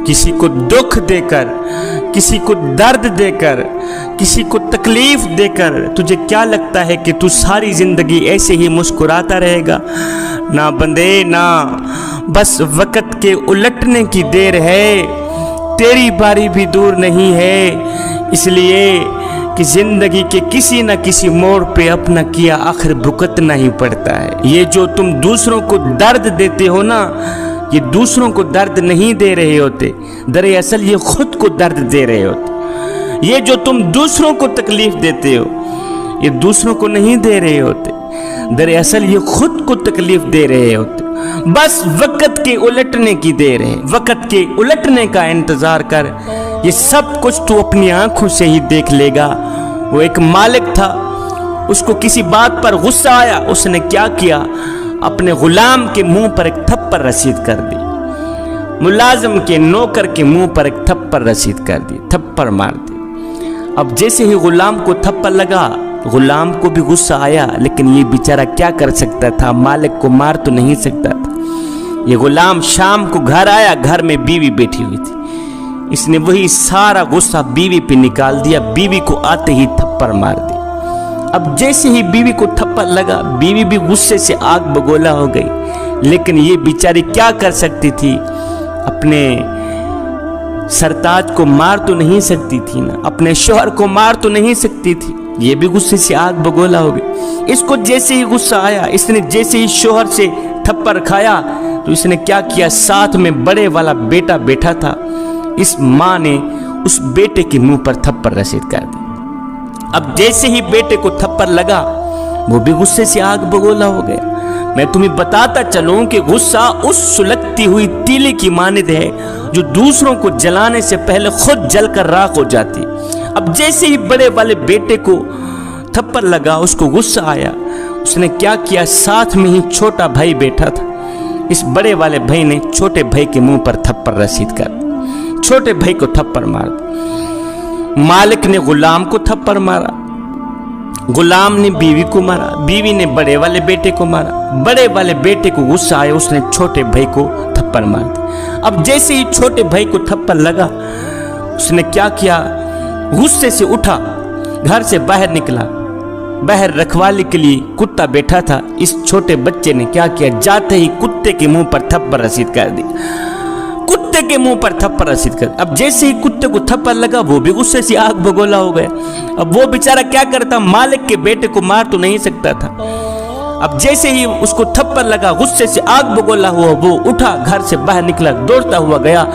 किसी को दुख देकर, किसी को दर्द देकर, किसी को तकलीफ देकर तुझे क्या लगता है कि तू सारी जिंदगी ऐसे ही मुस्कुराता रहेगा? ना बंदे ना, बस वक्त के उलटने की देर है, तेरी बारी भी दूर नहीं है। इसलिए कि जिंदगी के किसी न किसी मोड़ पे अपना किया आखिर भुगतना ही पड़ता है। ये जो तुम दूसरों को दर्द देते हो ना, ये दूसरों को दर्द नहीं दे रहे होते, दरअसल ये खुद को दर्द दे रहे होते। ये जो तुम दूसरों को तकलीफ देते हो, ये दूसरों को नहीं दे रहे होते, दरअसल ये खुद को तकलीफ दे रहे होते। बस वक्त के उलटने की देर है, वक्त के उलटने का इंतजार कर, ये सब कुछ तू अपनी आंखों से ही देख लेगा। वो एक मालिक था, उसको किसी बात पर गुस्सा आया, उसने क्या किया, अपने गुलाम के मुंह पर एक थप्पड़ रसीद कर दी, मुलाजिम के नौकर के मुंह पर एक थप्पड़ रसीद कर दी, थप्पड़ मार दी। अब जैसे ही गुलाम को थप्पड़ लगा, गुलाम को भी गुस्सा आया, लेकिन ये बेचारा क्या कर सकता था, मालिक को मार तो नहीं सकता था। ये गुलाम शाम को घर आया, घर में बीवी बैठी हुई थी, इसने वही सारा गुस्सा बीवी पे निकाल दिया, बीवी को आते ही थप्पड़ मार दी। अब जैसे ही बीवी को थप्पड़ लगा, बीवी भी गुस्से से आग बगोला हो गई, लेकिन ये बेचारी क्या कर सकती थी, अपने सरताज को मार तो नहीं सकती थी ना, अपने शोहर को मार तो नहीं सकती थी, ये भी गुस्से से आग बगोला हो गई। इसको जैसे ही गुस्सा आया, इसने जैसे ही शोहर से थप्पड़ खाया, तो इसने क्या किया, साथ में बड़े वाला बेटा बैठा था, इस माँ ने उस बेटे के मुंह पर थप्पड़ रसीद कर दी। अब जैसे ही बेटे को थप्पड़ लगा, वो भी गुस्से से आग बगोला हो गया। मैं तुम्हें बताता चलूं कि गुस्सा उस सुलगती हुई तीली की मानद है जो दूसरों को जलाने से पहले खुद जलकर राख हो जाती। अब जैसे ही बड़े वाले बेटे को थप्पड़ लगा, उसको गुस्सा आया, उसने क्या किया, साथ में ही छोटा भाई बैठा था, इस बड़े वाले भाई ने छोटे भाई के मुंह पर थप्पड़ रसीद कर, छोटे भाई को थप्पड़ मार दी। मालिक ने गुलाम को थप्पड़ मारा, गुलाम ने बीवी को मारा, बीवी ने बड़े वाले बेटे को मारा, बड़े वाले बेटे को गुस्सा आया, उसने छोटे भाई को थप्पड़ मार दी। अब जैसे ही छोटे भाई को थप्पड़ लगा, उसने क्या किया, गुस्से से उठा, घर से बाहर निकला, बाहर रखवाली के लिए कुत्ता बैठा था, इस छोटे बच्चे ने क्या किया, जाते ही कुत्ते के मुंह पर थप्पड़ रसीद कर दी, कुत्ते के मुंह पर थप्पड़ रसीद कर। अब जैसे ही कुत्ते को थप्पड़ लगा, वो भी गुस्से से आग बगोला हो गया। अब वो बेचारा क्या करता, मालिक के बेटे को मार तो नहीं सकता था। अब जैसे ही उसको थप्पड़ लगा, गुस्से से आग बगोला हुआ, वो उठा, घर से बाहर निकला, दौड़ता हुआ गया